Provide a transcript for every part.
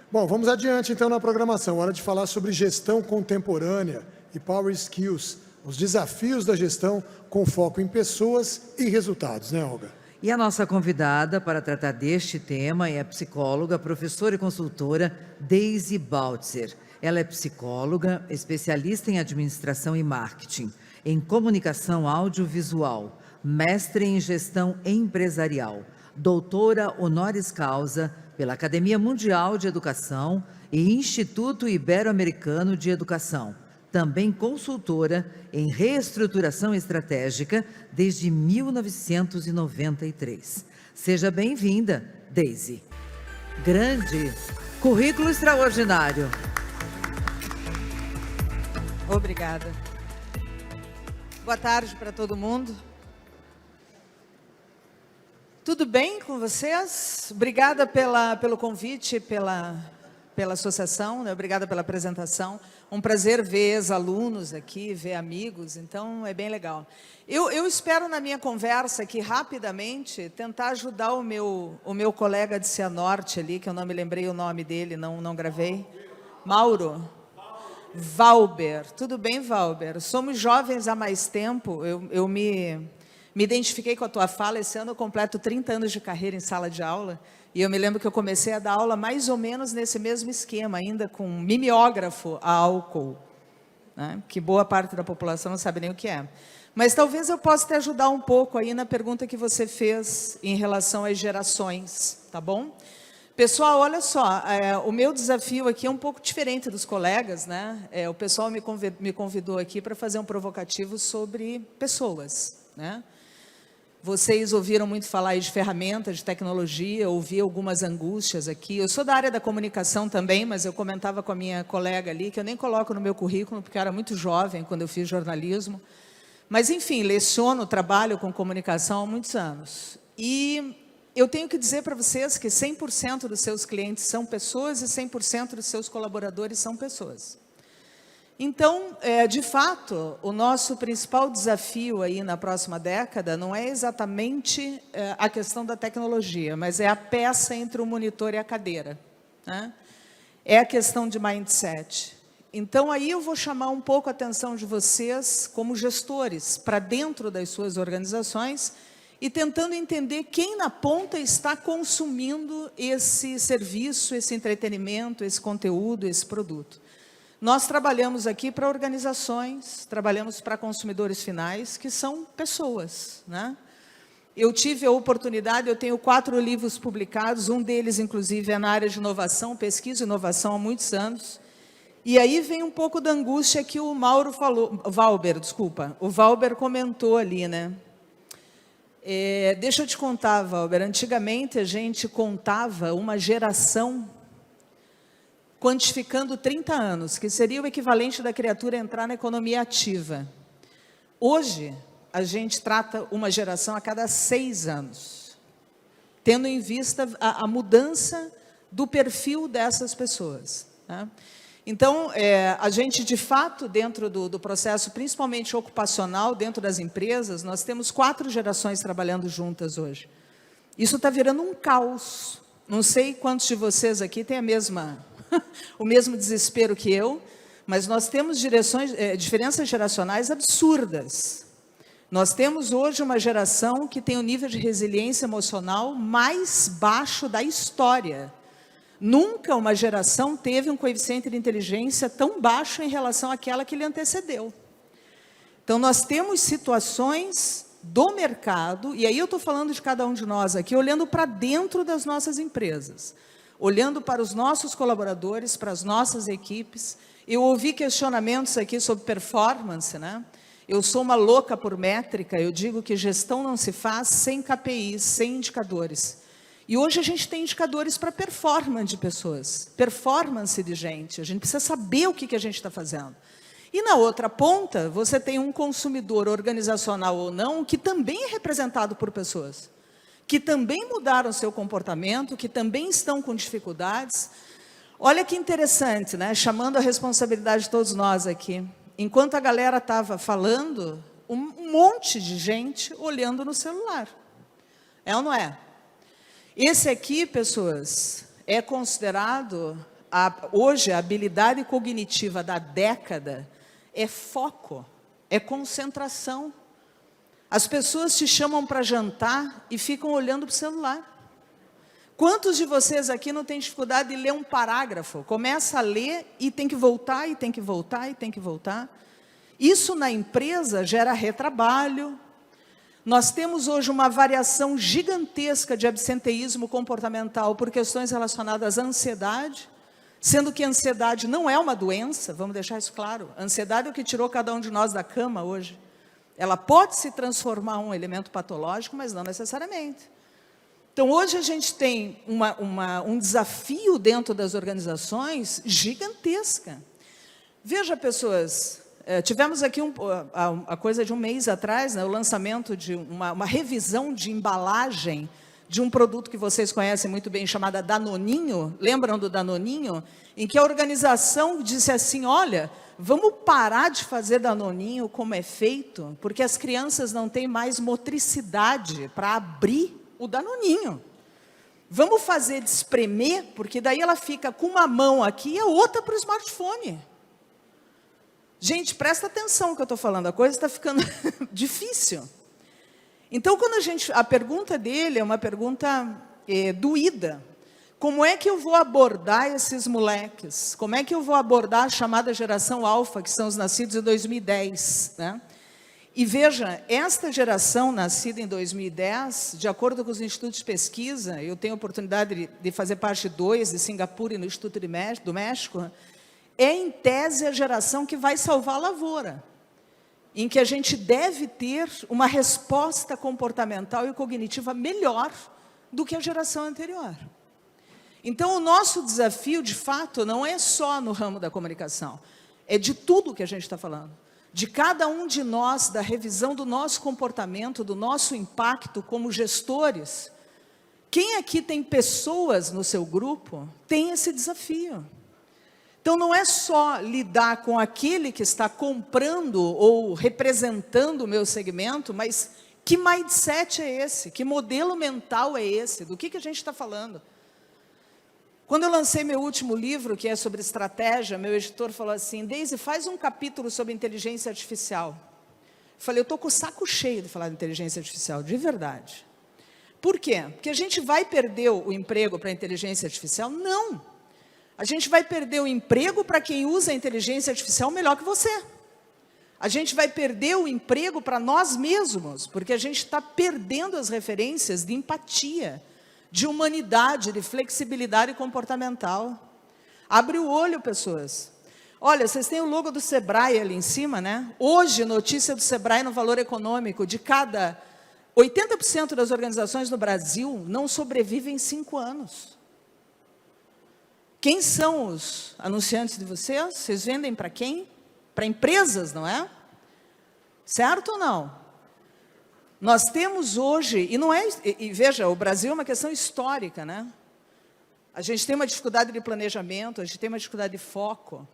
Bom, vamos adiante então na programação. Hora de falar sobre gestão contemporânea e Power Skills, os desafios da gestão com foco em pessoas e resultados, né, Olga? E a nossa convidada para tratar deste tema é a psicóloga, professora e consultora Daisy Baltzer. Ela é psicóloga, especialista em administração e marketing, em comunicação audiovisual, mestre em gestão empresarial, doutora honoris causa pela Academia Mundial de Educação e Instituto Ibero-Americano de Educação. Também consultora em reestruturação estratégica desde 1993. Seja bem-vinda, Daisy. Grande currículo extraordinário. Obrigada. Boa tarde para todo mundo. Tudo bem com vocês? Obrigada pelo convite, pela associação, né? Obrigada pela apresentação. Um prazer ver ex-alunos aqui, ver amigos, então é bem legal. Eu espero na minha conversa aqui, rapidamente, tentar ajudar o meu colega de Cianorte ali, que eu não me lembrei o nome dele, não gravei. Mauro. Valber. Tudo bem, Valber? Somos jovens há mais tempo, eu me identifiquei com a tua fala. Esse ano eu completo 30 anos de carreira em sala de aula, e eu me lembro que eu comecei a dar aula mais ou menos nesse mesmo esquema, ainda com mimeógrafo a álcool, né? Que boa parte da população não sabe nem o que é. Mas talvez eu possa te ajudar um pouco aí na pergunta que você fez em relação às gerações, tá bom? Pessoal, olha só, o meu desafio aqui é um pouco diferente dos colegas, né? O pessoal me convidou aqui para fazer um provocativo sobre pessoas, né? Vocês ouviram muito falar aí de ferramentas, de tecnologia, ouvi algumas angústias aqui. Eu sou da área da comunicação também, mas eu comentava com a minha colega ali, que eu nem coloco no meu currículo, porque eu era muito jovem quando eu fiz jornalismo. Mas, enfim, leciono, trabalho com comunicação há muitos anos. E eu tenho que dizer para vocês que 100% dos seus clientes são pessoas e 100% dos seus colaboradores são pessoas. Então, de fato, o nosso principal desafio aí na próxima década não é exatamente a questão da tecnologia, mas é a peça entre o monitor e a cadeira, né? É a questão de mindset. Então, aí eu vou chamar um pouco a atenção de vocês, como gestores, para dentro das suas organizações e tentando entender quem na ponta está consumindo esse serviço, esse entretenimento, esse conteúdo, esse produto. Nós trabalhamos aqui para organizações, trabalhamos para consumidores finais, que são pessoas, né? Eu tive a oportunidade, eu tenho 4 livros publicados, um deles, inclusive, é na área de inovação, pesquisa e inovação há muitos anos. E aí vem um pouco da angústia que o Mauro falou, o Valber comentou ali, né? Deixa eu te contar, Valber, antigamente a gente contava uma geração quantificando 30 anos, que seria o equivalente da criatura entrar na economia ativa. Hoje, a gente trata uma geração a cada 6 anos, tendo em vista a mudança do perfil dessas pessoas, né? Então, a gente, de fato, dentro do processo, principalmente ocupacional, dentro das empresas, nós temos 4 gerações trabalhando juntas hoje. Isso está virando um caos. Não sei quantos de vocês aqui têm o mesmo desespero que eu, mas nós temos diferenças geracionais absurdas. Nós temos hoje uma geração que tem o nível de resiliência emocional mais baixo da história. Nunca uma geração teve um coeficiente de inteligência tão baixo em relação àquela que lhe antecedeu. Então, nós temos situações do mercado, e aí eu estou falando de cada um de nós aqui, olhando para dentro das nossas empresas, olhando para os nossos colaboradores, para as nossas equipes. Eu ouvi questionamentos aqui sobre performance, né? Eu sou uma louca por métrica, eu digo que gestão não se faz sem KPIs, sem indicadores. E hoje a gente tem indicadores para performance de pessoas, performance de gente. A gente precisa saber o que a gente está fazendo. E na outra ponta, você tem um consumidor organizacional ou não, que também é representado por pessoas, que também mudaram seu comportamento, que também estão com dificuldades. Olha que interessante, né? Chamando a responsabilidade de todos nós aqui. Enquanto a galera estava falando, um monte de gente olhando no celular. É ou não é? Esse aqui, pessoas, é considerado hoje, a habilidade cognitiva da década é foco, é concentração. As pessoas te chamam para jantar e ficam olhando para o celular. Quantos de vocês aqui não têm dificuldade de ler um parágrafo? Começa a ler e tem que voltar, e tem que voltar, e tem que voltar. Isso na empresa gera retrabalho. Nós temos hoje uma variação gigantesca de absenteísmo comportamental por questões relacionadas à ansiedade, sendo que a ansiedade não é uma doença, vamos deixar isso claro. A ansiedade é o que tirou cada um de nós da cama hoje. Ela pode se transformar em um elemento patológico, mas não necessariamente. Então, hoje a gente tem um desafio dentro das organizações gigantesca. Veja, pessoas, tivemos aqui a coisa de um mês atrás, né, o lançamento de uma revisão de embalagem de um produto que vocês conhecem muito bem, chamada Danoninho. Lembram do Danoninho? Em que a organização disse assim, olha, vamos parar de fazer Danoninho como é feito, porque as crianças não têm mais motricidade para abrir o Danoninho. Vamos fazer de espremer, porque daí ela fica com uma mão aqui e a outra para o smartphone. Gente, presta atenção no que eu estou falando, a coisa está ficando difícil. Então, a pergunta dele é uma pergunta doída. Como é que eu vou abordar esses moleques? Como é que eu vou abordar a chamada geração alfa, que são os nascidos em 2010, né? E veja, esta geração nascida em 2010, de acordo com os institutos de pesquisa, eu tenho a oportunidade de fazer parte de 2, de Singapura e no Instituto do México, é em tese a geração que vai salvar a lavoura, em que a gente deve ter uma resposta comportamental e cognitiva melhor do que a geração anterior. Então, o nosso desafio, de fato, não é só no ramo da comunicação, é de tudo que a gente está falando. De cada um de nós, da revisão do nosso comportamento, do nosso impacto como gestores. Quem aqui tem pessoas no seu grupo, tem esse desafio. Então, não é só lidar com aquele que está comprando ou representando o meu segmento, mas que mindset é esse? Que modelo mental é esse? Do que a gente está falando? Quando eu lancei meu último livro, que é sobre estratégia, meu editor falou assim, Deise, faz um capítulo sobre inteligência artificial. Eu falei, eu estou com o saco cheio de falar de inteligência artificial, de verdade. Por quê? Porque a gente vai perder o emprego para a inteligência artificial? Não. A gente vai perder o emprego para quem usa a inteligência artificial melhor que você. A gente vai perder o emprego para nós mesmos, porque a gente está perdendo as referências de empatia, de humanidade, de flexibilidade comportamental. Abre o olho, pessoas. Olha, vocês têm o logo do Sebrae ali em cima, né? Hoje, notícia do Sebrae no Valor Econômico, de cada 80% das organizações no Brasil não sobrevivem em 5 anos. Quem são os anunciantes de vocês? Vocês vendem para quem? Para empresas, não é? Certo ou não? Nós temos hoje, e veja, o Brasil é uma questão histórica, né? A gente tem uma dificuldade de planejamento, a gente tem uma dificuldade de foco.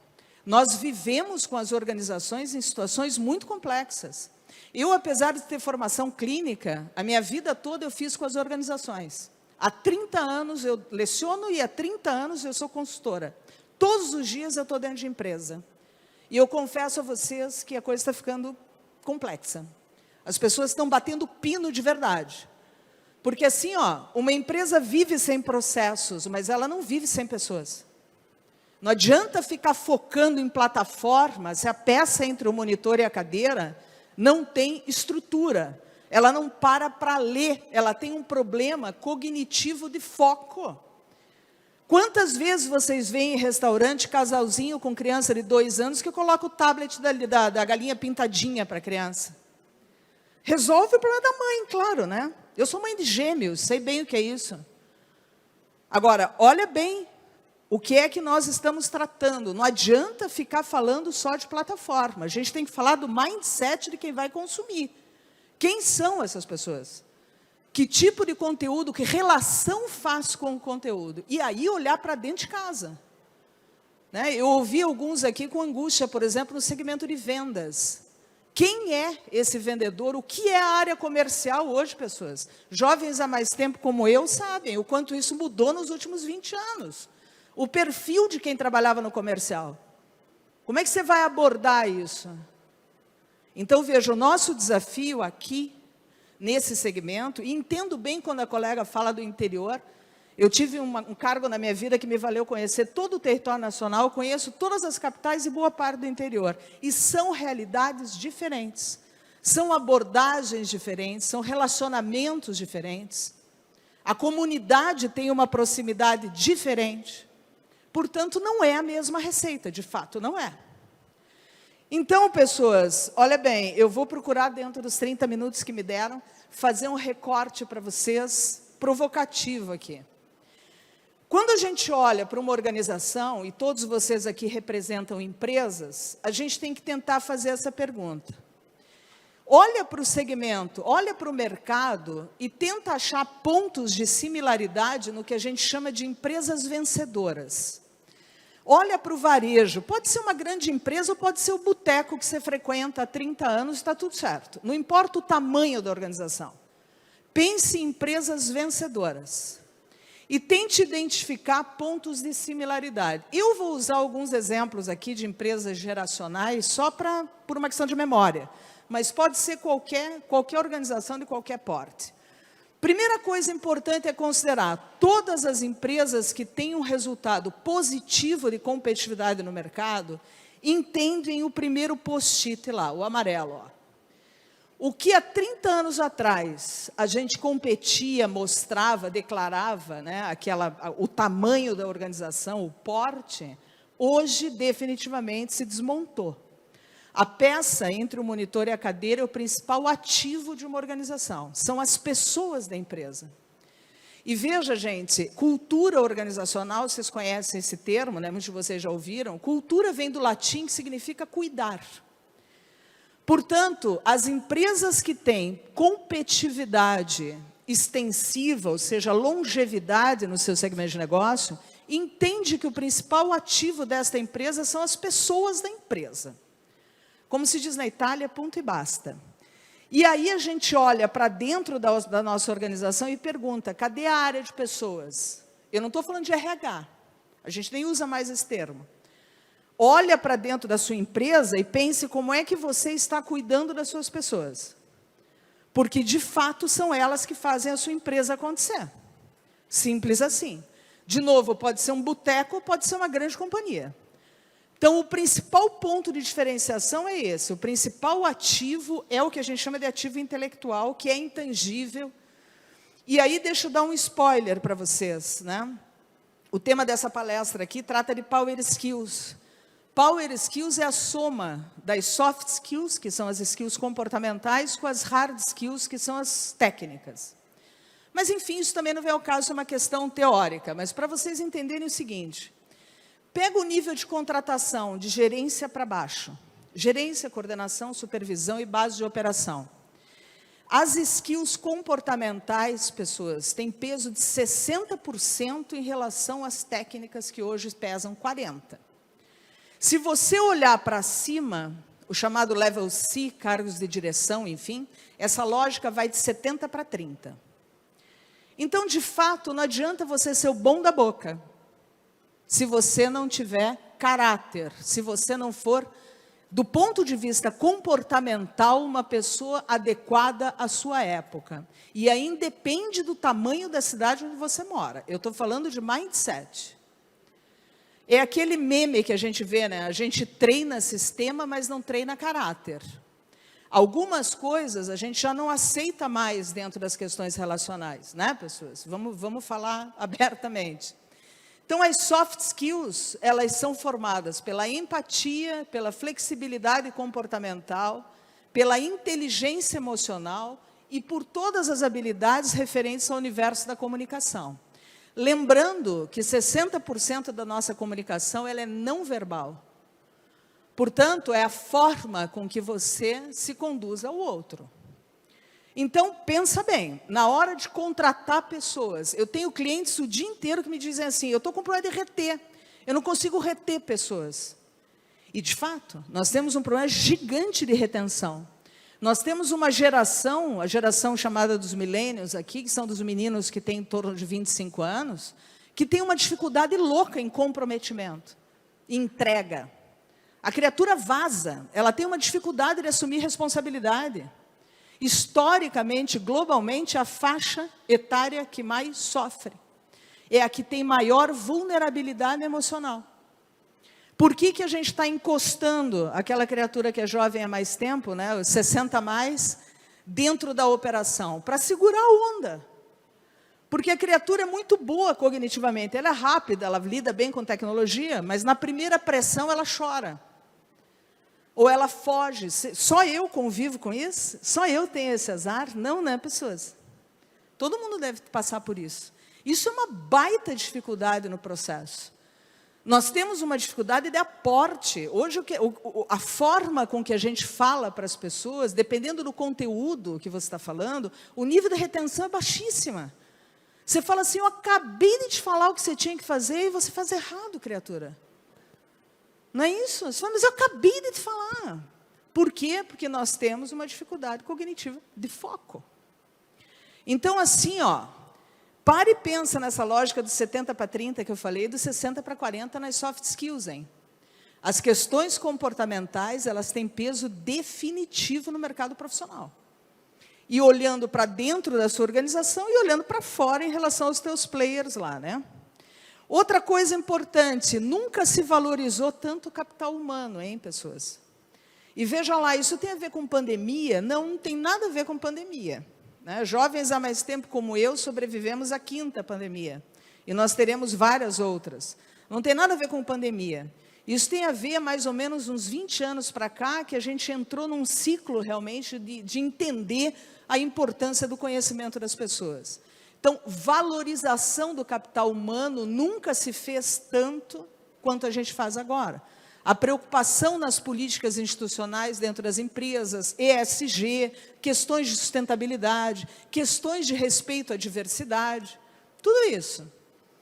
Nós vivemos com as organizações em situações muito complexas. Eu, apesar de ter formação clínica, a minha vida toda eu fiz com as organizações. Há 30 anos eu leciono e há 30 anos eu sou consultora. Todos os dias eu estou dentro de empresa. E eu confesso a vocês que a coisa está ficando complexa. As pessoas estão batendo pino de verdade. Porque assim, ó, uma empresa vive sem processos, mas ela não vive sem pessoas. Não adianta ficar focando em plataformas se a peça entre o monitor e a cadeira não tem estrutura. Ela não para ler, ela tem um problema cognitivo de foco. Quantas vezes vocês veem em restaurante, casalzinho com criança de 2 anos, que coloca o tablet da galinha pintadinha para a criança? Resolve o problema da mãe, claro, né? Eu sou mãe de gêmeos, sei bem o que é isso. Agora, olha bem o que é que nós estamos tratando. Não adianta ficar falando só de plataforma. A gente tem que falar do mindset de quem vai consumir. Quem são essas pessoas? Que tipo de conteúdo, que relação faz com o conteúdo? E aí olhar para dentro de casa. Né? Eu ouvi alguns aqui com angústia, por exemplo, no segmento de vendas. Quem é esse vendedor? O que é a área comercial hoje, pessoas? Jovens há mais tempo como eu sabem o quanto isso mudou nos últimos 20 anos. o perfil de quem trabalhava no comercial. Como é que você vai abordar isso? Então, veja, o nosso desafio aqui, nesse segmento, e entendo bem quando a colega fala do interior. Eu tive um cargo na minha vida que me valeu conhecer todo o território nacional, conheço todas as capitais e boa parte do interior. E são realidades diferentes, são abordagens diferentes, são relacionamentos diferentes. A comunidade tem uma proximidade diferente. Portanto, não é a mesma receita, de fato, não é. Então, pessoas, olha bem, eu vou procurar, dentro dos 30 minutos que me deram, fazer um recorte para vocês, provocativo aqui. Quando a gente olha para uma organização, e todos vocês aqui representam empresas, a gente tem que tentar fazer essa pergunta. Olha para o segmento, olha para o mercado e tenta achar pontos de similaridade no que a gente chama de empresas vencedoras. Olha para o varejo, pode ser uma grande empresa ou pode ser o boteco que você frequenta há 30 anos, está tudo certo. Não importa o tamanho da organização. Pense em empresas vencedoras. E tente identificar pontos de similaridade. Eu vou usar alguns exemplos aqui de empresas geracionais só por uma questão de memória. Mas pode ser qualquer organização de qualquer porte. Primeira coisa importante é considerar todas as empresas que têm um resultado positivo de competitividade no mercado, entendem o primeiro post-it lá, o amarelo. Ó. O que há 30 anos atrás a gente competia, mostrava, declarava, né, o tamanho da organização, o porte, hoje definitivamente se desmontou. A peça entre o monitor e a cadeira é o principal ativo de uma organização. São as pessoas da empresa. E veja, gente, cultura organizacional, vocês conhecem esse termo, né? Muitos de vocês já ouviram. Cultura vem do latim, que significa cuidar. Portanto, as empresas que têm competitividade extensiva, ou seja, longevidade no seu segmento de negócio, entende que o principal ativo desta empresa são as pessoas da empresa. Como se diz na Itália, ponto e basta. E aí a gente olha para dentro da nossa organização e pergunta, cadê a área de pessoas? Eu não estou falando de RH, a gente nem usa mais esse termo. Olha para dentro da sua empresa e pense como é que você está cuidando das suas pessoas. Porque, de fato, são elas que fazem a sua empresa acontecer. Simples assim. De novo, pode ser um boteco, pode ser uma grande companhia. Então, o principal ponto de diferenciação é esse. O principal ativo é o que a gente chama de ativo intelectual, que é intangível. E aí, deixa eu dar um spoiler para vocês, né? O tema dessa palestra aqui trata de Power Skills. Power Skills é a soma das soft skills, que são as skills comportamentais, com as hard skills, que são as técnicas. Mas, enfim, isso também não vem ao caso, é uma questão teórica. Mas para vocês entenderem o seguinte... Pega o nível de contratação, de gerência para baixo. Gerência, coordenação, supervisão e base de operação. As skills comportamentais, pessoas, têm peso de 60% em relação às técnicas que hoje pesam 40%. Se você olhar para cima, o chamado level C, cargos de direção, enfim, essa lógica vai de 70% para 30%. Então, de fato, não adianta você ser o bom da boca, se você não tiver caráter, se você não for, do ponto de vista comportamental, uma pessoa adequada à sua época. E aí depende do tamanho da cidade onde você mora. Eu estou falando de mindset. É aquele meme que a gente vê, né? A gente treina sistema, mas não treina caráter. Algumas coisas a gente já não aceita mais dentro das questões relacionais, né, pessoas? Vamos falar abertamente. Então, as soft skills, elas são formadas pela empatia, pela flexibilidade comportamental, pela inteligência emocional e por todas as habilidades referentes ao universo da comunicação. Lembrando que 60% da nossa comunicação ela é não verbal. Portanto, é a forma com que você se conduz ao outro. Então, pensa bem, na hora de contratar pessoas, eu tenho clientes o dia inteiro que me dizem assim, eu estou com problema de reter, eu não consigo reter pessoas. E, de fato, nós temos um problema gigante de retenção. Nós temos uma geração, a geração chamada dos millennials aqui, que são dos meninos que têm em torno de 25 anos, que tem uma dificuldade louca em comprometimento, em entrega. A criatura vaza, ela tem uma dificuldade de assumir responsabilidade. Historicamente, globalmente, a faixa etária que mais sofre é a que tem maior vulnerabilidade emocional. Por que a gente está encostando aquela criatura que é jovem há mais tempo, né, os 60 a mais, dentro da operação? Para segurar a onda. Porque a criatura é muito boa cognitivamente, ela é rápida, ela lida bem com tecnologia, mas na primeira pressão ela chora. Ou ela foge. Só eu convivo com isso? Só eu tenho esse azar? Não, né, pessoas? Todo mundo deve passar por isso. Isso é uma baita dificuldade no processo. Nós temos uma dificuldade de aporte. Hoje, a forma com que a gente fala para as pessoas, dependendo do conteúdo que você está falando, o nível de retenção é baixíssima. Você fala assim, eu acabei de te falar o que você tinha que fazer e você faz errado, criatura. Não é isso? Você fala, mas eu acabei de te falar. Por quê? Porque nós temos uma dificuldade cognitiva de foco. Então, assim, ó, pare e pensa nessa lógica dos 70 para 30 que eu falei, dos 60 para 40 nas soft skills, hein? As questões comportamentais, elas têm peso definitivo no mercado profissional. E olhando para dentro da sua organização e olhando para fora em relação aos teus players lá, né? Outra coisa importante, nunca se valorizou tanto o capital humano, hein, pessoas? E veja lá, isso tem a ver com pandemia? Não tem nada a ver com pandemia. Né? Jovens há mais tempo como eu sobrevivemos à 5ª pandemia. E nós teremos várias outras. Não tem nada a ver com pandemia. Isso tem a ver, mais ou menos, uns 20 anos para cá, que a gente entrou num ciclo, realmente, de entender a importância do conhecimento das pessoas. Então, valorização do capital humano nunca se fez tanto quanto a gente faz agora. A preocupação nas políticas institucionais dentro das empresas, ESG, questões de sustentabilidade, questões de respeito à diversidade, tudo isso,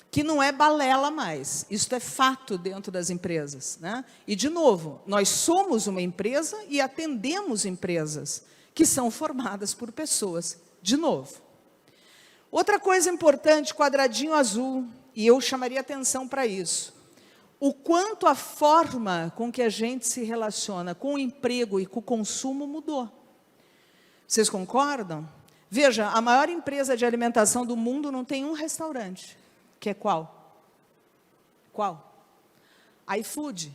que não é balela mais, isso é fato dentro das empresas, né? E, de novo, nós somos uma empresa e atendemos empresas que são formadas por pessoas, de novo. Outra coisa importante, quadradinho azul, e eu chamaria atenção para isso. O quanto a forma com que a gente se relaciona com o emprego e com o consumo mudou. Vocês concordam? Veja, a maior empresa de alimentação do mundo não tem um restaurante. Que é qual? Qual? iFood.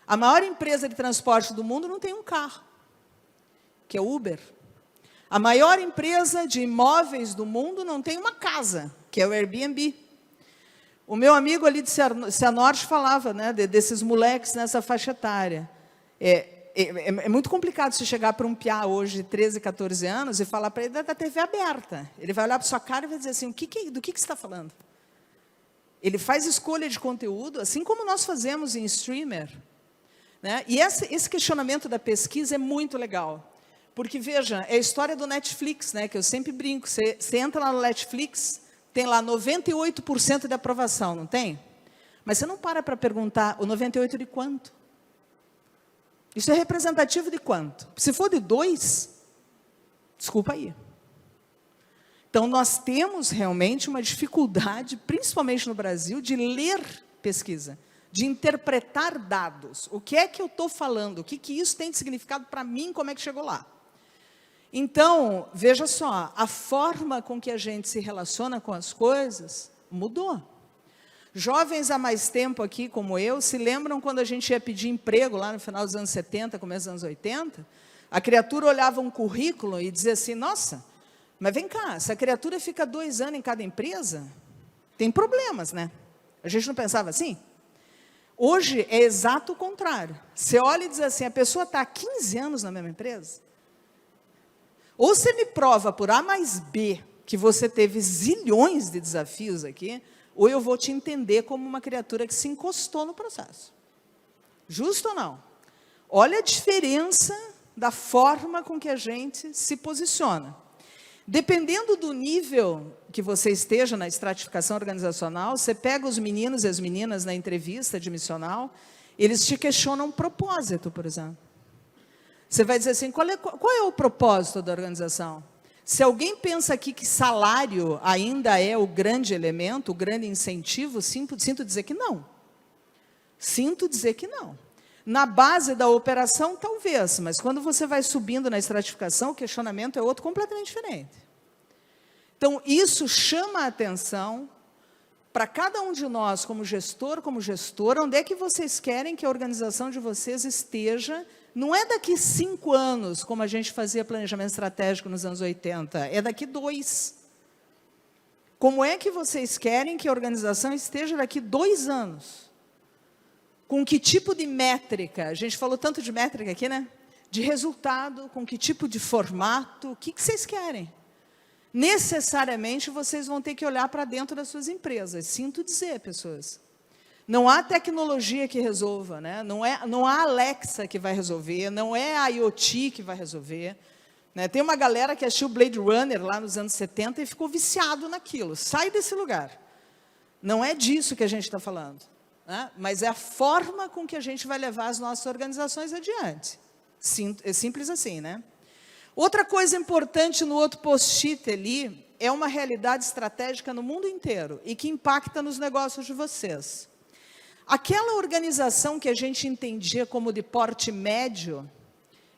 A maior empresa de transporte do mundo não tem um carro. Que é Uber. A maior empresa de imóveis do mundo não tem uma casa, que é o Airbnb. O meu amigo ali de Cianorte falava, né, desses moleques nessa faixa etária. É muito complicado se chegar para um piá hoje de 13, 14 anos e falar para ele da TV aberta. Ele vai olhar para sua cara e vai dizer assim, do que você está falando? Ele faz escolha de conteúdo, assim como nós fazemos em streamer. Né? E esse questionamento da pesquisa é muito legal. Porque, veja, é a história do Netflix, né, que eu sempre brinco. Você entra lá no Netflix, tem lá 98% de aprovação, não tem? Mas você não para perguntar, o 98% de quanto? Isso é representativo de quanto? Se for de 2, desculpa aí. Então, nós temos realmente uma dificuldade, principalmente no Brasil, de ler pesquisa, de interpretar dados. O que é que eu estou falando? O que isso tem de significado para mim? Como é que chegou lá? Então, veja só, a forma com que a gente se relaciona com as coisas mudou. Jovens há mais tempo aqui, como eu, se lembram quando a gente ia pedir emprego, lá no final dos anos 70, começo dos anos 80, a criatura olhava um currículo e dizia assim, nossa, mas vem cá, se a criatura fica 2 anos em cada empresa, tem problemas, né? A gente não pensava assim? Hoje é exato o contrário. Você olha e diz assim, a pessoa está há 15 anos na mesma empresa? Ou você me prova por A mais B que você teve zilhões de desafios aqui, ou eu vou te entender como uma criatura que se encostou no processo. Justo ou não? Olha a diferença da forma com que a gente se posiciona. Dependendo do nível que você esteja na estratificação organizacional, você pega os meninos e as meninas na entrevista admissional, eles te questionam um propósito, por exemplo. Você vai dizer assim, qual é o propósito da organização? Se alguém pensa aqui que salário ainda é o grande elemento, o grande incentivo, sinto dizer que não. Sinto dizer que não. Na base da operação, talvez, mas quando você vai subindo na estratificação, o questionamento é outro completamente diferente. Então, isso chama a atenção para cada um de nós, como gestor, como gestora, onde é que vocês querem que a organização de vocês esteja. Não é daqui 5 anos, como a gente fazia planejamento estratégico nos anos 80, é daqui 2. Como é que vocês querem que a organização esteja daqui 2 anos? Com que tipo de métrica? A gente falou tanto de métrica aqui, né? De resultado, com que tipo de formato, o que vocês querem? Necessariamente, vocês vão ter que olhar para dentro das suas empresas. Sinto dizer, pessoas. Não há tecnologia que resolva, né? Não há Alexa que vai resolver, não é a IoT que vai resolver. Né? Tem uma galera que assistiu Blade Runner lá nos anos 70 e ficou viciado naquilo. Sai desse lugar. Não é disso que a gente está falando. Né? Mas é a forma com que a gente vai levar as nossas organizações adiante. É simples assim, né? Outra coisa importante no outro post-it ali é uma realidade estratégica no mundo inteiro e que impacta nos negócios de vocês. Aquela organização que a gente entendia como de porte médio,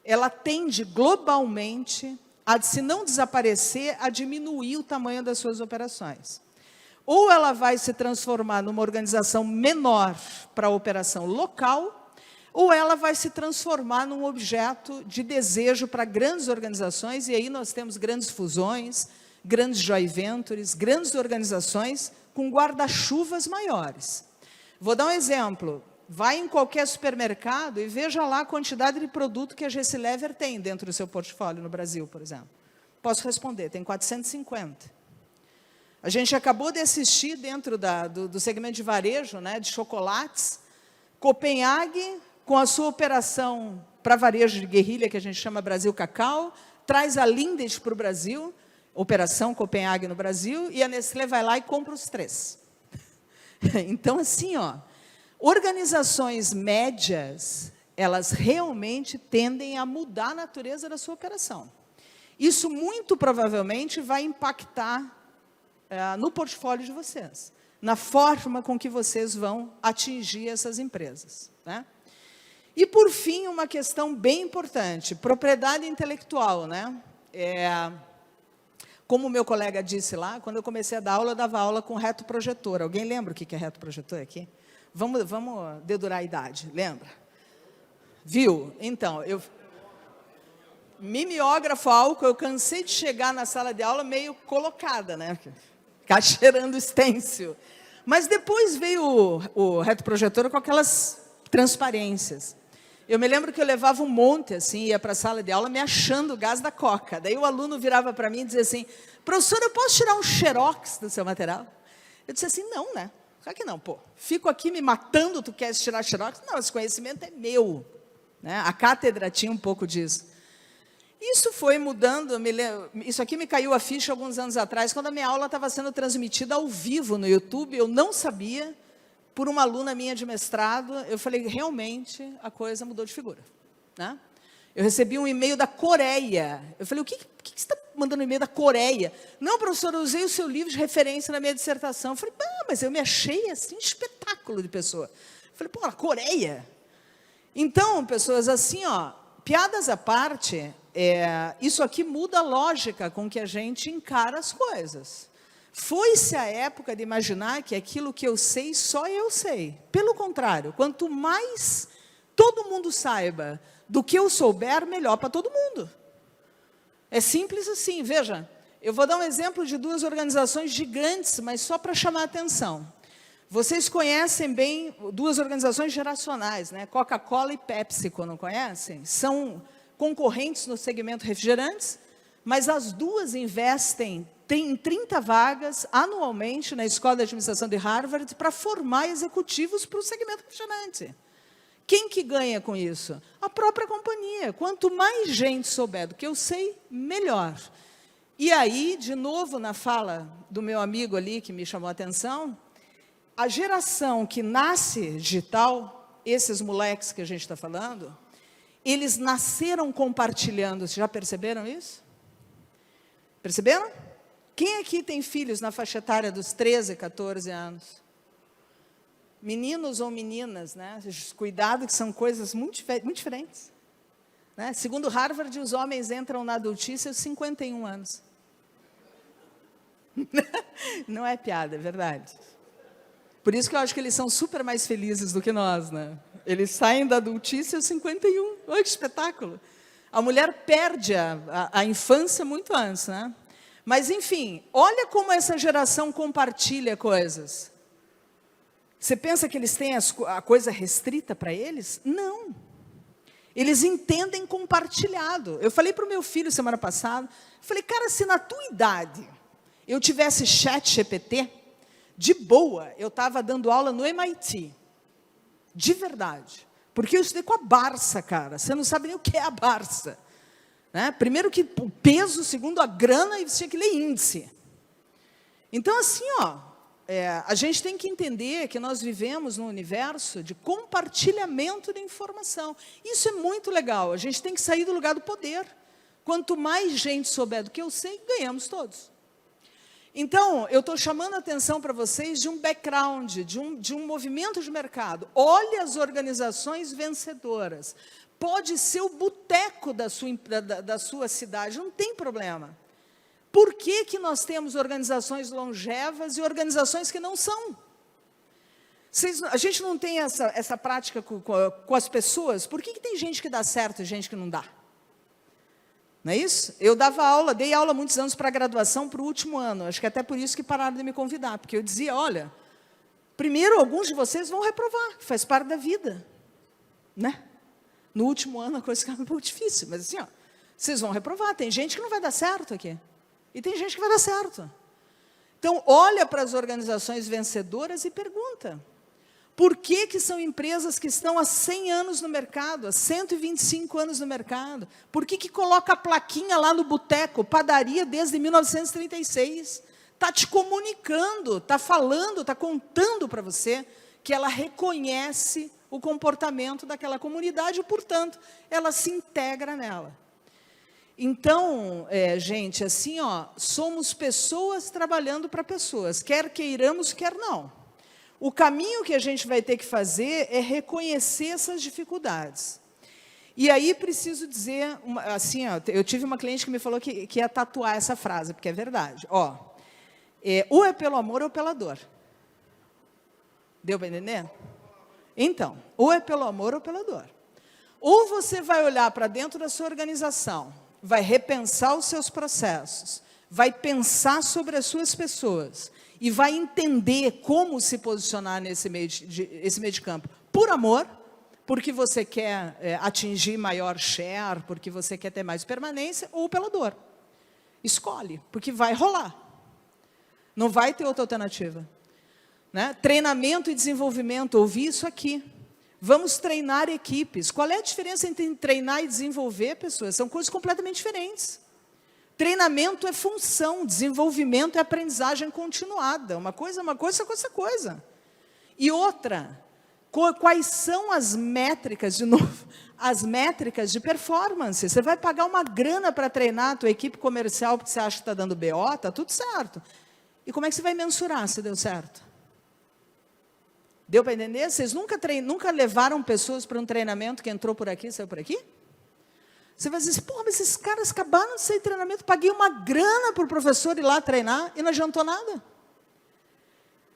ela tende globalmente a, se não desaparecer, a diminuir o tamanho das suas operações. Ou ela vai se transformar numa organização menor para a operação local, ou ela vai se transformar num objeto de desejo para grandes organizações, e aí nós temos grandes fusões, grandes joint ventures, grandes organizações com guarda-chuvas maiores. Vou dar um exemplo. Vai em qualquer supermercado e veja lá a quantidade de produto que a Gessilever tem dentro do seu portfólio no Brasil, por exemplo. Posso responder, tem 450. A gente acabou de assistir dentro do segmento de varejo, né, de chocolates, Copenhague, com a sua operação para varejo de guerrilha, que a gente chama Brasil Cacau, traz a Lindt para o Brasil, operação Copenhague no Brasil, e a Nestlé vai lá e compra os 3. Então, assim, ó, organizações médias, elas realmente tendem a mudar a natureza da sua operação. Isso, muito provavelmente, vai impactar no portfólio de vocês, na forma com que vocês vão atingir essas empresas, né? E, por fim, uma questão bem importante, propriedade intelectual, né? Como o meu colega disse lá, quando eu comecei a dar aula, eu dava aula com retroprojetor. Alguém lembra o que é retroprojetor aqui? Vamos dedurar a idade, lembra? Viu? Então, mimeógrafo álcool, eu cansei de chegar na sala de aula meio colocada, né? Ficar cheirando stencil. Mas depois veio o retroprojetor com aquelas transparências. Eu me lembro que eu levava um monte, assim, ia para a sala de aula me achando o gás da coca. Daí o aluno virava para mim e dizia assim, professor, eu posso tirar um xerox do seu material? Eu disse assim, não, né? Claro que não, pô. Fico aqui me matando, tu queres tirar xerox? Não, esse conhecimento é meu. Né? A cátedra tinha um pouco disso. Isso foi mudando, isso aqui me caiu a ficha alguns anos atrás, quando a minha aula estava sendo transmitida ao vivo no YouTube, eu não sabia, por uma aluna minha de mestrado, eu falei, realmente, a coisa mudou de figura. Né? Eu recebi um e-mail da Coreia. Eu falei, o que você está mandando e-mail da Coreia? Não, professor, eu usei o seu livro de referência na minha dissertação. Eu falei, mas eu me achei assim, um espetáculo de pessoa. Eu falei, pô, a Coreia? Então, pessoas, assim, ó, piadas à parte, isso aqui muda a lógica com que a gente encara as coisas. Foi-se a época de imaginar que aquilo que eu sei, só eu sei. Pelo contrário, quanto mais todo mundo saiba do que eu souber, melhor para todo mundo. É simples assim, veja. Eu vou dar um exemplo de 2 organizações gigantes, mas só para chamar a atenção. Vocês conhecem bem 2 organizações geracionais, né? Coca-Cola e PepsiCo, não conhecem? São concorrentes no segmento refrigerantes, mas as 2 investem tem 30 vagas anualmente na Escola de Administração de Harvard para formar executivos para o segmento refrigerante. Quem que ganha com isso? A própria companhia. Quanto mais gente souber do que eu sei, melhor. E aí, de novo, na fala do meu amigo ali, que me chamou a atenção, a geração que nasce digital, esses moleques que a gente está falando, eles nasceram compartilhando. Vocês já perceberam isso? Perceberam? Quem aqui tem filhos na faixa etária dos 13, 14 anos? Meninos ou meninas, né? Cuidado que são coisas muito diferentes. Né? Segundo Harvard, os homens entram na adultice aos 51 anos. Não é piada, é verdade. Por isso que eu acho que eles são super mais felizes do que nós, né? Eles saem da adultice aos 51. Olha que espetáculo. A mulher perde a infância muito antes, né? Mas, enfim, olha como essa geração compartilha coisas. Você pensa que eles têm a coisa restrita para eles? Não. Eles entendem compartilhado. Eu falei para o meu filho semana passada, falei, cara, se na tua idade eu tivesse ChatGPT, de boa, eu estava dando aula no MIT. De verdade. Porque eu estudei com a Barça, cara. Você não sabe nem o que é a Barça. Né? Primeiro que o peso, segundo a grana, e você tinha que ler índice. Então, assim, a gente tem que entender que nós vivemos num universo de compartilhamento de informação. Isso é muito legal. A gente tem que sair do lugar do poder. Quanto mais gente souber do que eu sei, ganhamos todos. Então, eu estou chamando a atenção para vocês de um background, de um movimento de mercado. Olhe as organizações vencedoras. Pode ser o boteco da sua cidade, não tem problema. Por que nós temos organizações longevas e organizações que não são? A gente não tem essa prática com as pessoas? Por que tem gente que dá certo e gente que não dá? Não é isso? Eu dei aula há muitos anos para a graduação, para o último ano. Acho que até por isso que pararam de me convidar. Porque eu dizia, olha, primeiro, alguns de vocês vão reprovar, faz parte da vida. Né? No último ano, a coisa fica um pouco difícil. Mas assim, vocês vão reprovar. Tem gente que não vai dar certo aqui. E tem gente que vai dar certo. Então, olha para as organizações vencedoras e pergunta. Por que são empresas que estão há 100 anos no mercado, há 125 anos no mercado? Por que coloca a plaquinha lá no boteco, padaria desde 1936? Está te comunicando, está falando, está contando para você que ela reconhece o comportamento daquela comunidade e, portanto, ela se integra nela. Então, gente, assim, somos pessoas trabalhando para pessoas, quer queiramos, quer não. O caminho que a gente vai ter que fazer é reconhecer essas dificuldades. E aí, preciso dizer, assim, eu tive uma cliente que me falou que ia tatuar essa frase, porque é verdade. Ou é pelo amor ou pela dor. Deu para entender? Então, ou é pelo amor ou pela dor. Ou você vai olhar para dentro da sua organização, vai repensar os seus processos, vai pensar sobre as suas pessoas e vai entender como se posicionar nesse meio de campo. Por amor, porque você quer atingir maior share, porque você quer ter mais permanência, ou pela dor. Escolhe, porque vai rolar. Não vai ter outra alternativa. Né? Treinamento e desenvolvimento, ouvi isso aqui. Vamos treinar equipes. Qual é a diferença entre treinar e desenvolver pessoas? São coisas completamente diferentes. Treinamento é função, desenvolvimento é aprendizagem continuada. Uma coisa, outra coisa. E outra, quais são as métricas, de novo, as métricas de performance? Você vai pagar uma grana para treinar a tua equipe comercial porque você acha que está dando BO, está tudo certo. E como é que você vai mensurar se deu certo? Deu para entender? Vocês nunca levaram pessoas para um treinamento que entrou por aqui, saiu por aqui? Você vai dizer, pô, mas esses caras acabaram de sair de treinamento, paguei uma grana para o professor ir lá treinar e não adiantou nada.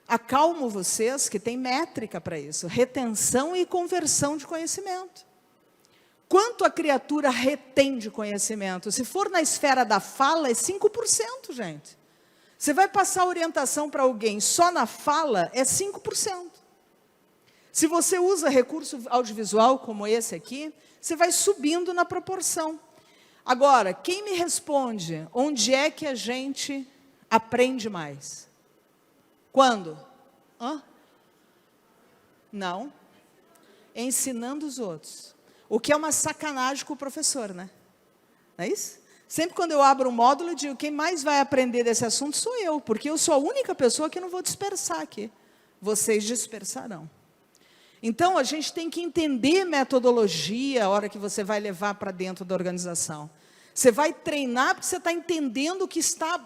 Acalmo vocês que tem métrica para isso, retenção e conversão de conhecimento. Quanto a criatura retém de conhecimento? Se for na esfera da fala, é 5%, gente. Você vai passar orientação para alguém só na fala, é 5%. Se você usa recurso audiovisual como esse aqui, você vai subindo na proporção. Agora, quem me responde onde é que a gente aprende mais? Quando? Não. Ensinando os outros. O que é uma sacanagem com o professor, né? Não é isso? Sempre quando eu abro um módulo, eu digo, quem mais vai aprender desse assunto sou eu, porque eu sou a única pessoa que não vou dispersar aqui. Vocês dispersarão. Então, a gente tem que entender metodologia a hora que você vai levar para dentro da organização. Você vai treinar porque você está entendendo o que está...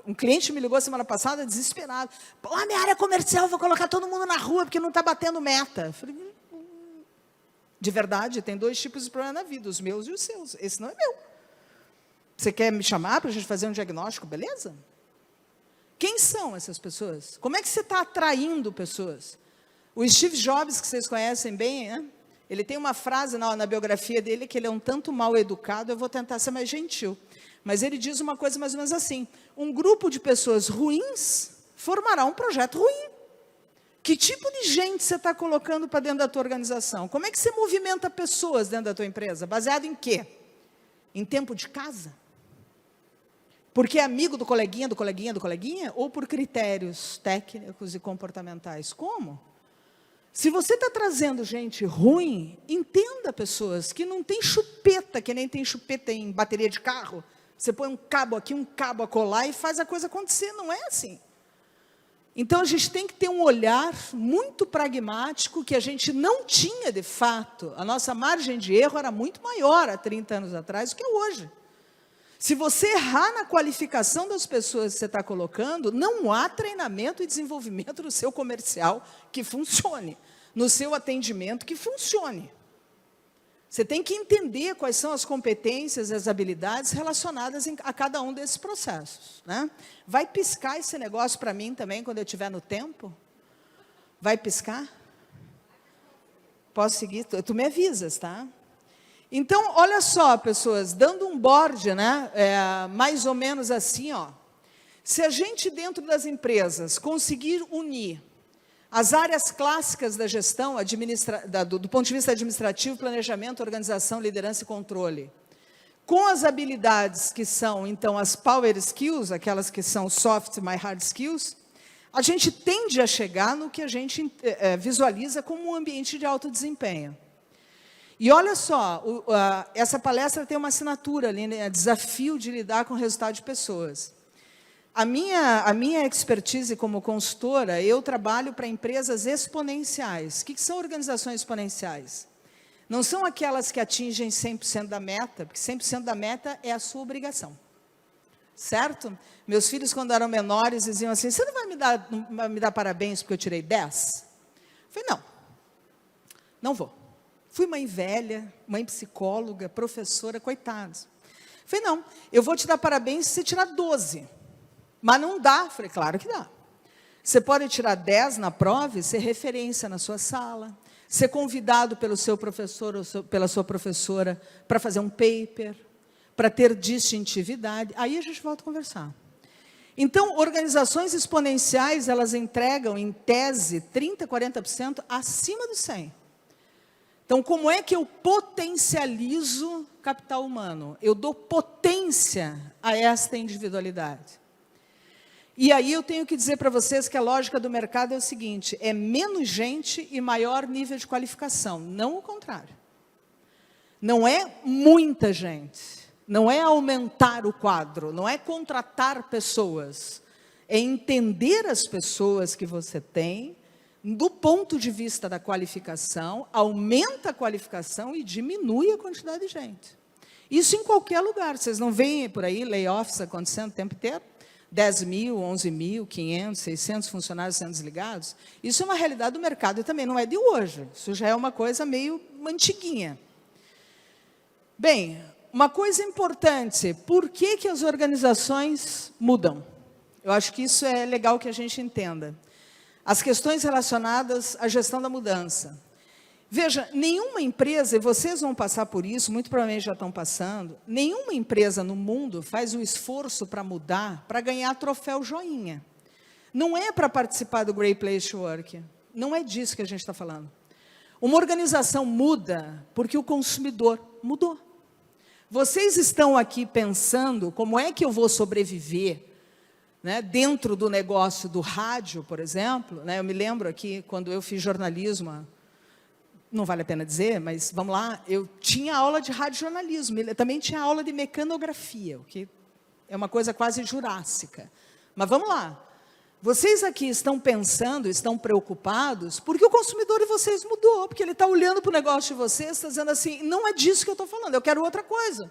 Um cliente me ligou semana passada desesperado. Pô, a minha área comercial, vou colocar todo mundo na rua porque não está batendo meta. Eu falei, de verdade, tem 2 tipos de problema na vida, os meus e os seus. Esse não é meu. Você quer me chamar para a gente fazer um diagnóstico, beleza? Quem são essas pessoas? Como é que você está atraindo pessoas? O Steve Jobs, que vocês conhecem bem, né? Ele tem uma frase na biografia dele que ele é um tanto mal educado, eu vou tentar ser mais gentil. Mas ele diz uma coisa mais ou menos assim, um grupo de pessoas ruins formará um projeto ruim. Que tipo de gente você está colocando para dentro da tua organização? Como é que você movimenta pessoas dentro da tua empresa? Baseado em quê? Em tempo de casa? Porque é amigo do coleguinha, do coleguinha, do coleguinha? Ou por critérios técnicos e comportamentais? Como? Se você está trazendo gente ruim, entenda pessoas que não tem chupeta, que nem tem chupeta em bateria de carro. Você põe um cabo aqui, um cabo acolá e faz a coisa acontecer. Não é assim. Então, a gente tem que ter um olhar muito pragmático que a gente não tinha, de fato. A nossa margem de erro era muito maior há 30 anos atrás do que é hoje. Se você errar na qualificação das pessoas que você está colocando, não há treinamento e desenvolvimento no seu comercial que funcione, no seu atendimento que funcione. Você tem que entender quais são as competências e as habilidades relacionadas a cada um desses processos, né? Vai piscar esse negócio para mim também, quando eu estiver no tempo? Vai piscar? Posso seguir? Tu me avisas, tá? Então, olha só, pessoas, dando um board, né? Mais ou menos assim, ó. Se a gente, dentro das empresas, conseguir unir as áreas clássicas da gestão, do ponto de vista administrativo, planejamento, organização, liderança e controle, com as habilidades que são, então, as power skills, aquelas que são soft, mais hard skills, a gente tende a chegar no que a gente visualiza como um ambiente de alto desempenho. E olha só, essa palestra tem uma assinatura ali, né? Desafio de lidar com o resultado de pessoas. A minha expertise como consultora, eu trabalho para empresas exponenciais. O que são organizações exponenciais? Não são aquelas que atingem 100% da meta, porque 100% da meta é a sua obrigação. Certo? Meus filhos, quando eram menores, diziam assim, você não vai me dar parabéns porque eu tirei 10? Eu falei, não vou. Fui mãe velha, mãe psicóloga, professora, coitados. Falei, não, eu vou te dar parabéns se você tirar 12. Mas não dá. Falei, claro que dá. Você pode tirar 10 na prova e ser referência na sua sala, ser convidado pelo seu professor ou pela sua professora para fazer um paper, para ter distintividade. Aí a gente volta a conversar. Então, organizações exponenciais, elas entregam, em tese, 30%, 40% acima do 100%. Então, como é que eu potencializo capital humano? Eu dou potência a esta individualidade. E aí eu tenho que dizer para vocês que a lógica do mercado é o seguinte, é menos gente e maior nível de qualificação, não o contrário. Não é muita gente, não é aumentar o quadro, não é contratar pessoas, é entender as pessoas que você tem, do ponto de vista da qualificação, aumenta a qualificação e diminui a quantidade de gente. Isso em qualquer lugar, vocês não veem por aí layoffs acontecendo o tempo inteiro? 10 mil, 11 mil, 500, 600 funcionários sendo desligados? Isso é uma realidade do mercado e também não é de hoje. Isso já é uma coisa meio antiguinha. Bem, uma coisa importante, por que as organizações mudam? Eu acho que isso é legal que a gente entenda. As questões relacionadas à gestão da mudança. Veja, nenhuma empresa, e vocês vão passar por isso, muito provavelmente já estão passando, nenhuma empresa no mundo faz o esforço para mudar, para ganhar troféu joinha. Não é para participar do Great Place to Work. Não é disso que a gente está falando. Uma organização muda porque o consumidor mudou. Vocês estão aqui pensando como é que eu vou sobreviver, né, dentro do negócio do rádio, por exemplo. Né, eu me lembro aqui, quando eu fiz jornalismo, não vale a pena dizer, mas vamos lá, eu tinha aula de radiojornalismo, eu também tinha aula de mecanografia, o que é uma coisa quase jurássica. Mas vamos lá, vocês aqui estão pensando, estão preocupados, porque o consumidor de vocês mudou, porque ele está olhando para o negócio de vocês, está dizendo assim, não é disso que eu estou falando, eu quero outra coisa.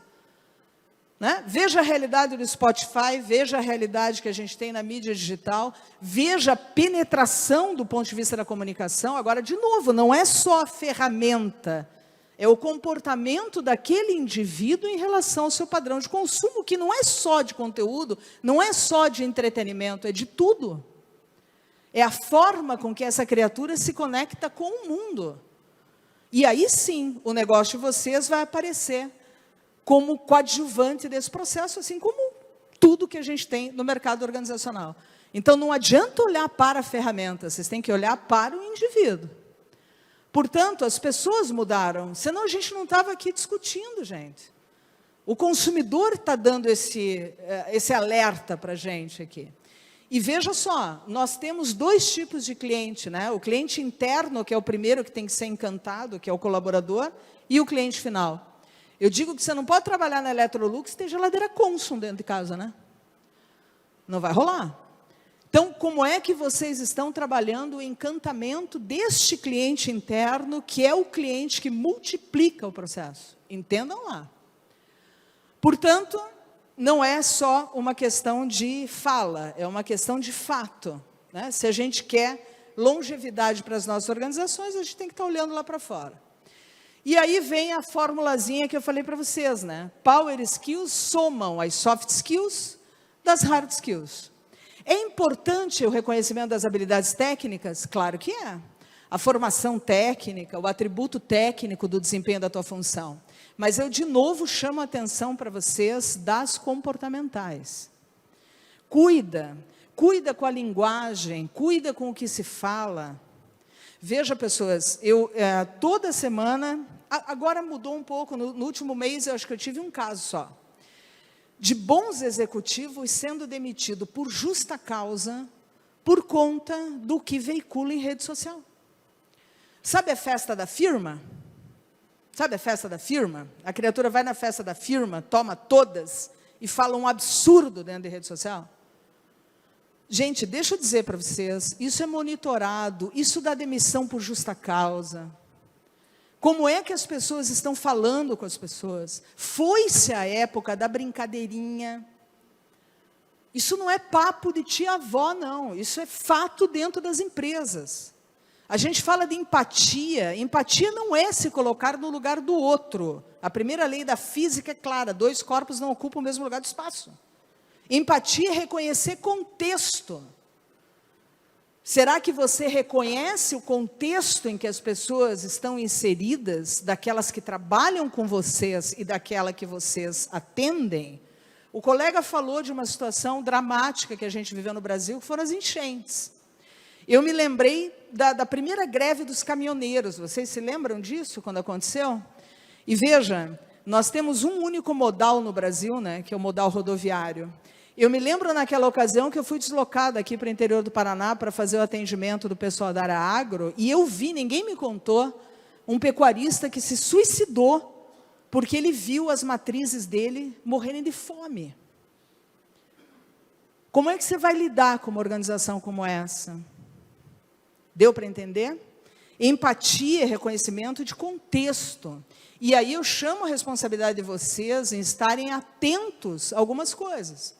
né? Veja a realidade do Spotify, veja a realidade que a gente tem na mídia digital, veja a penetração do ponto de vista da comunicação. Agora, de novo, não é só a ferramenta, é o comportamento daquele indivíduo em relação ao seu padrão de consumo, que não é só de conteúdo, não é só de entretenimento, é de tudo. É a forma com que essa criatura se conecta com o mundo. E aí sim, o negócio de vocês vai aparecer como coadjuvante desse processo, assim como tudo que a gente tem no mercado organizacional. Então, não adianta olhar para a ferramenta, vocês têm que olhar para o indivíduo. Portanto, as pessoas mudaram, senão a gente não estava aqui discutindo, gente. O consumidor está dando esse alerta para a gente aqui. E veja só, nós temos dois tipos de cliente, né? O cliente interno, que é o primeiro que tem que ser encantado, que é o colaborador, e o cliente final. Eu digo que você não pode trabalhar na Electrolux e ter geladeira Consum dentro de casa, né? Não vai rolar. Então, como é que vocês estão trabalhando o encantamento deste cliente interno, que é o cliente que multiplica o processo? Entendam lá. Portanto, não é só uma questão de fala, é uma questão de fato, né? Se a gente quer longevidade para as nossas organizações, a gente tem que estar olhando lá para fora. E aí vem a formulazinha que eu falei para vocês, né? Power Skills somam as soft skills das hard skills. É importante o reconhecimento das habilidades técnicas? Claro que é. A formação técnica, o atributo técnico do desempenho da tua função. Mas eu, de novo, chamo a atenção para vocês das comportamentais. Cuida com a linguagem, cuida com o que se fala. Veja, pessoas, eu toda semana, agora mudou um pouco, no último mês eu acho que eu tive um caso só, de bons executivos sendo demitidos por justa causa, por conta do que veicula em rede social. Sabe a festa da firma? Sabe a festa da firma? A criatura vai na festa da firma, toma todas e fala um absurdo dentro de rede social. Gente, deixa eu dizer para vocês, isso é monitorado, isso dá demissão por justa causa. Como é que as pessoas estão falando com as pessoas? Foi-se a época da brincadeirinha. Isso não é papo de tia-avó, não. Isso é fato dentro das empresas. A gente fala de empatia. Empatia não é se colocar no lugar do outro. A primeira lei da física é clara, 2 corpos não ocupam o mesmo lugar do espaço. Empatia é reconhecer contexto. Será que você reconhece o contexto em que as pessoas estão inseridas, daquelas que trabalham com vocês e daquela que vocês atendem? O colega falou de uma situação dramática que a gente viveu no Brasil, que foram as enchentes. Eu me lembrei da primeira greve dos caminhoneiros. Vocês se lembram disso, quando aconteceu? E veja, nós temos um único modal no Brasil, né, que é o modal rodoviário. Eu me lembro naquela ocasião que eu fui deslocada aqui para o interior do Paraná para fazer o atendimento do pessoal da área agro, e eu vi, ninguém me contou, um pecuarista que se suicidou porque ele viu as matrizes dele morrerem de fome. Como é que você vai lidar com uma organização como essa? Deu para entender? Empatia é reconhecimento de contexto. E aí eu chamo a responsabilidade de vocês em estarem atentos a algumas coisas.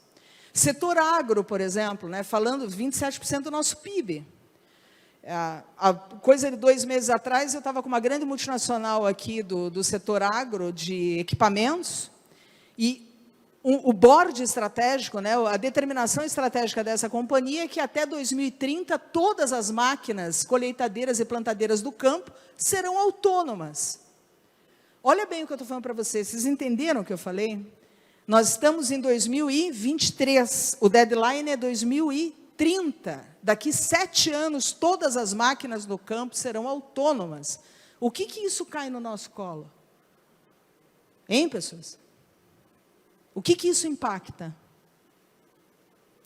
Setor agro, por exemplo, né, falando 27% do nosso PIB. A coisa de 2 meses atrás, eu estava com uma grande multinacional aqui do setor agro, de equipamentos, e o board estratégico, né, a determinação estratégica dessa companhia é que até 2030, todas as máquinas colheitadeiras e plantadeiras do campo serão autônomas. Olha bem o que eu estou falando para vocês entenderam o que eu falei? Nós estamos em 2023, o deadline é 2030. Daqui 7 anos, todas as máquinas do campo serão autônomas. O que isso cai no nosso colo? Hein, pessoas? O que isso impacta?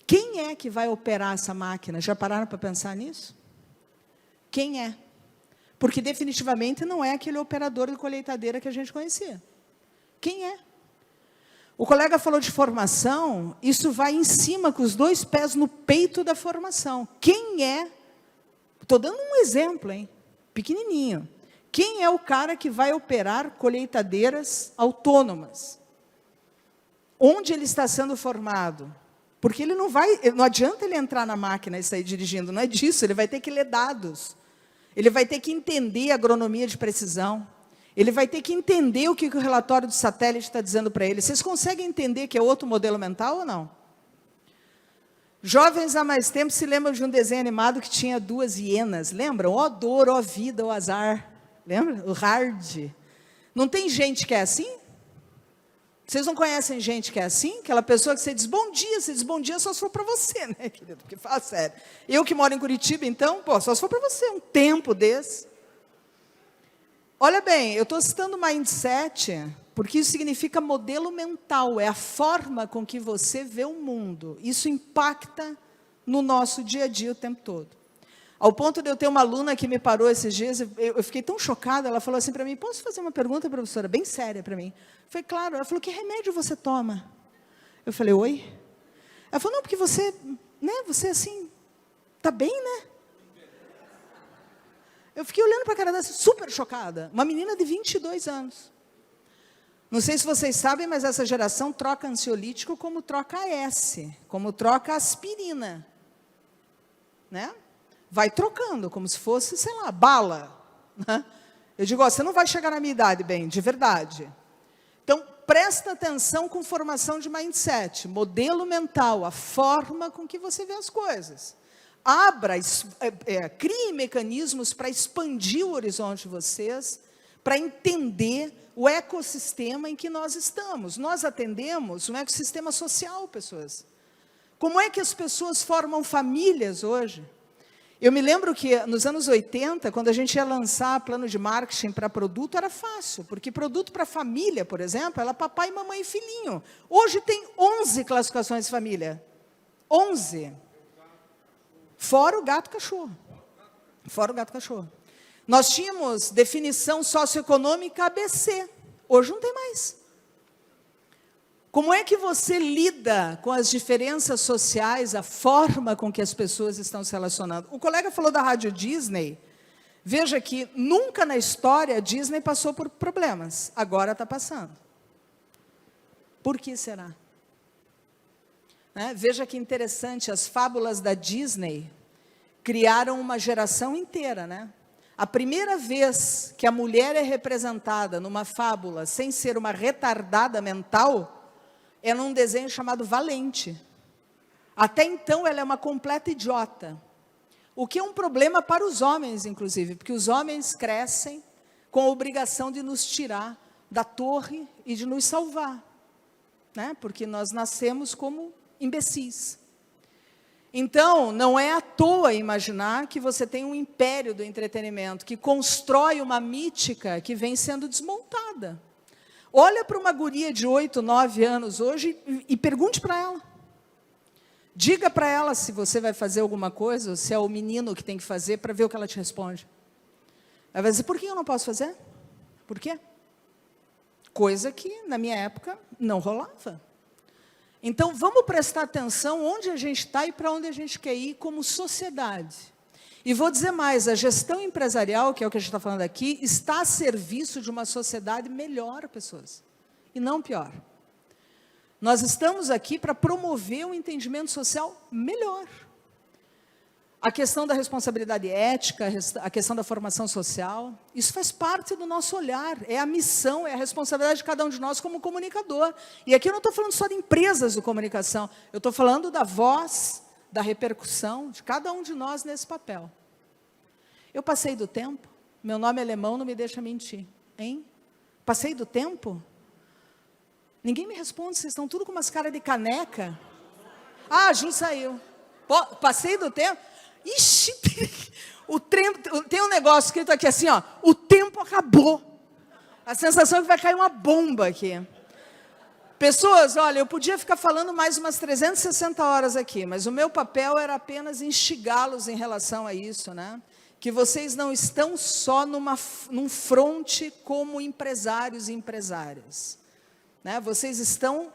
Quem é que vai operar essa máquina? Já pararam para pensar nisso? Quem é? Porque definitivamente não é aquele operador de colheitadeira que a gente conhecia. Quem é? O colega falou de formação, isso vai em cima, com os 2 pés no peito da formação. Quem é? Estou dando um exemplo, hein? Pequenininho. Quem é o cara que vai operar colheitadeiras autônomas? onde ele está sendo formado. Porque ele não adianta ele entrar na máquina e sair dirigindo, não é disso, ele vai ter que ler dados. Ele vai ter que entender agronomia de precisão. Ele vai ter que entender o que o relatório do satélite está dizendo para ele. Vocês conseguem entender que é outro modelo mental ou não? Jovens há mais tempo se lembram de um desenho animado que tinha 2 hienas. Lembram? Ó dor, ó vida, ó azar. Lembra? O hard. Não tem gente que é assim? Vocês não conhecem gente que é assim? Aquela pessoa que você diz bom dia só se for para você, né, querido? Porque fala sério. Eu que moro em Curitiba, então, só se for para você, um tempo desse. Olha bem, eu estou citando mindset, porque isso significa modelo mental, é a forma com que você vê o mundo. Isso impacta no nosso dia a dia o tempo todo. Ao ponto de eu ter uma aluna que me parou esses dias, eu fiquei tão chocada, ela falou assim para mim, posso fazer uma pergunta, professora, bem séria para mim? Eu falei, claro. Ela falou, que remédio você toma? Eu falei, oi? Ela falou, não, porque você, né, você assim, tá bem, né? Eu fiquei olhando para a cara dela, super chocada. Uma menina de 22 anos. Não sei se vocês sabem, mas essa geração troca ansiolítico como troca AS, como troca aspirina. Né? Vai trocando, como se fosse, sei lá, bala. Né? Eu digo, você não vai chegar na minha idade, bem, de verdade. Então, presta atenção com formação de mindset, modelo mental, a forma com que você vê as coisas. Crie mecanismos para expandir o horizonte de vocês, para entender o ecossistema em que nós estamos. Nós atendemos um ecossistema social, pessoas. Como é que as pessoas formam famílias hoje? Eu me lembro que, nos anos 80, quando a gente ia lançar plano de marketing para produto, era fácil, porque produto para família, por exemplo, era papai, mamãe e filhinho. Hoje tem 11 classificações de família. 11. Fora o gato cachorro. Fora o gato cachorro. Nós tínhamos definição socioeconômica ABC. Hoje não tem mais. Como é que você lida com as diferenças sociais, a forma com que as pessoas estão se relacionando? O colega falou da Rádio Disney. Veja que nunca na história a Disney passou por problemas. Agora está passando. Por que será? Veja que interessante, as fábulas da Disney criaram uma geração inteira. Né? A primeira vez que a mulher é representada numa fábula sem ser uma retardada mental é num desenho chamado Valente. Até então ela é uma completa idiota. O que é um problema para os homens, inclusive, porque os homens crescem com a obrigação de nos tirar da torre e de nos salvar. Né? Porque nós nascemos como imbecis. Então, não é à toa imaginar que você tem um império do entretenimento que constrói uma mítica que vem sendo desmontada. Olha para uma guria de 8, 9 anos hoje e pergunte para ela. Diga para ela se você vai fazer alguma coisa, ou se é o menino que tem que fazer, para ver o que ela te responde. Ela vai dizer, por que eu não posso fazer? Por quê? Coisa que, na minha época, não rolava. Então, vamos prestar atenção onde a gente está e para onde a gente quer ir como sociedade. E vou dizer mais, a gestão empresarial, que é o que a gente está falando aqui, está a serviço de uma sociedade melhor, pessoas, e não pior. Nós estamos aqui para promover um entendimento social melhor. A questão da responsabilidade ética, a questão da formação social, isso faz parte do nosso olhar, é a missão, é a responsabilidade de cada um de nós como comunicador. E aqui eu não estou falando só de empresas de comunicação, eu estou falando da voz, da repercussão de cada um de nós nesse papel. Eu passei do tempo? Meu nome é alemão, não me deixa mentir. Hein? Passei do tempo? Ninguém me responde, vocês estão tudo com umas caras de caneca. Ah, a Ju saiu. Passei do tempo? Ixi, tem um negócio escrito aqui assim, ó, o tempo acabou. A sensação é que vai cair uma bomba aqui. Pessoas, olha, eu podia ficar falando mais umas 360 horas aqui, mas o meu papel era apenas instigá-los em relação a isso, né? Que vocês não estão só num fronte como empresários e empresárias. Né? Vocês estão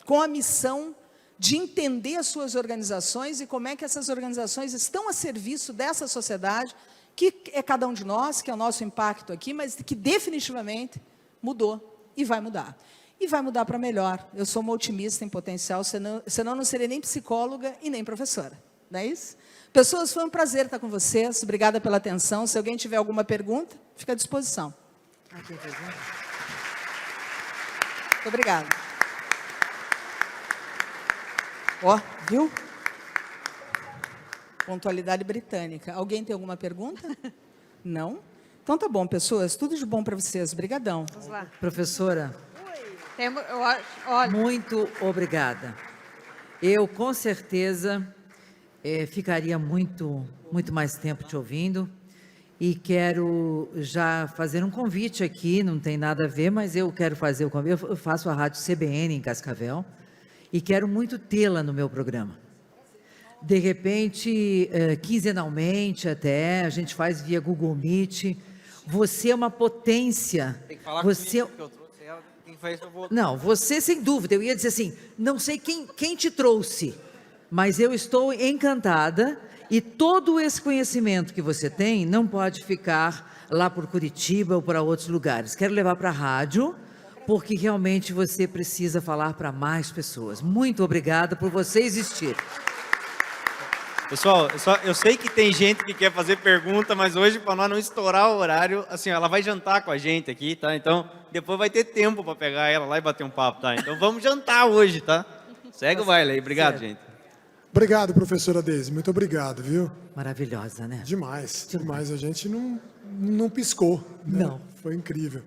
com a missão de entender as suas organizações e como é que essas organizações estão a serviço dessa sociedade, que é cada um de nós, que é o nosso impacto aqui, mas que definitivamente mudou e vai mudar. e vai mudar para melhor. Eu sou uma otimista em potencial, senão não seria nem psicóloga e nem professora. Não é isso? Pessoas, foi um prazer estar com vocês. Obrigada pela atenção. Se alguém tiver alguma pergunta, fica à disposição. Muito obrigada. Ó, viu? Pontualidade britânica. Alguém tem alguma pergunta? Não? Então tá bom, pessoas. Tudo de bom para vocês. Obrigadão. Vamos lá. Professora, Olha, muito obrigada. Eu, com certeza, ficaria muito mais tempo te ouvindo e quero já fazer um convite aqui, não tem nada a ver, mas eu quero fazer o convite. Eu faço a rádio CBN em Cascavel e quero muito tê-la no meu programa. De repente, quinzenalmente até, a gente faz via Google Meet. Você é uma potência. Tem que falar você... comigo, porque eu trouxe ela. Quem faz eu vou... Não, você sem dúvida. Eu ia dizer assim, não sei quem te trouxe, mas eu estou encantada e todo esse conhecimento que você tem não pode ficar lá por Curitiba ou para outros lugares. Quero levar para a rádio, porque realmente você precisa falar para mais pessoas. Muito obrigada por você existir. Pessoal, eu sei que tem gente que quer fazer pergunta, mas hoje, para nós não estourar o horário, assim, ela vai jantar com a gente aqui, tá? Então, depois vai ter tempo para pegar ela lá e bater um papo, tá? Então, vamos jantar hoje, tá? Segue o baile aí. Obrigado, gente. Obrigado, professora Deise. Muito obrigado, viu? Maravilhosa, né? Demais, demais. A gente não piscou, né? Não. Foi incrível.